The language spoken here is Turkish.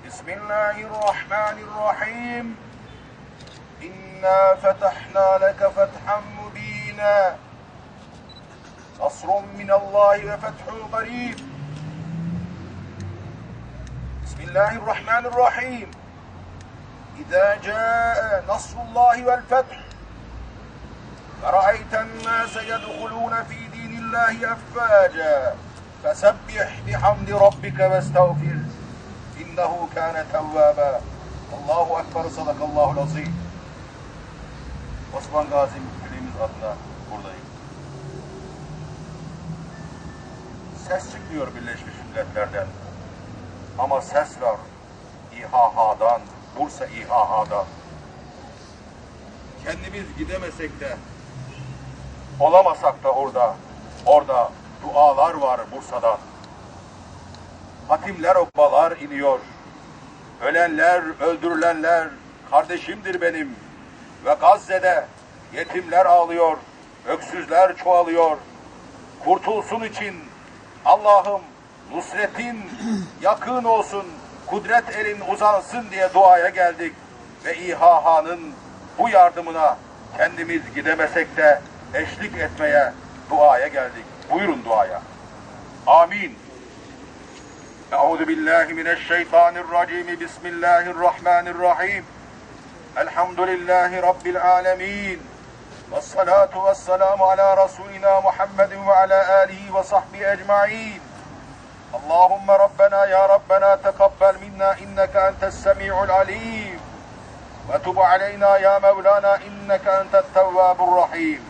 بسم الله الرحمن الرحيم إنا فتحنا لك فتحا مبينا نصر من الله وفتح قريب بسم الله الرحمن الرحيم إذا جاء نصر الله والفتح فرأيت الناس يدخلون في دين الله أفواجا فسبح بحمد ربك واستغفر إنه كان توابا. Allahu Ekber, sadakallahu azim. Osman Gazi Müftülüğümüz adına buradayım. Ses çıkmıyor Birleşmiş Milletler'den. Ama ses var İHH'dan, Bursa İHH'dan. Kendimiz gidemesek de, olamasak da orada dualar var Bursa'dan. Hatimler, obalar iniyor. Ölenler, öldürülenler kardeşimdir benim. Ve Gazze'de yetimler ağlıyor, öksüzler çoğalıyor. Kurtulsun için Allah'ım nusretin yakın olsun, kudret elin uzansın diye duaya geldik. Ve İHH'nın bu yardımına kendimiz gidemesek de eşlik etmeye, duaya geldik. Buyurun duaya. Amin. Euzu billahi mineşşeytanirracim. Bismillahirrahmanirrahim. Elhamdülillahi rabbil alamin. Vessalatu vesselamu ala Resulina Muhammedin ve ala alihi ve sahbihi ecmaîn. Allahumme Rabbena ya Rabbena tekabbel minna inneke ent's-semî'ul alîm. Ve tub aleyna ya Mevlana inneke entet-tevvâbur rahîm.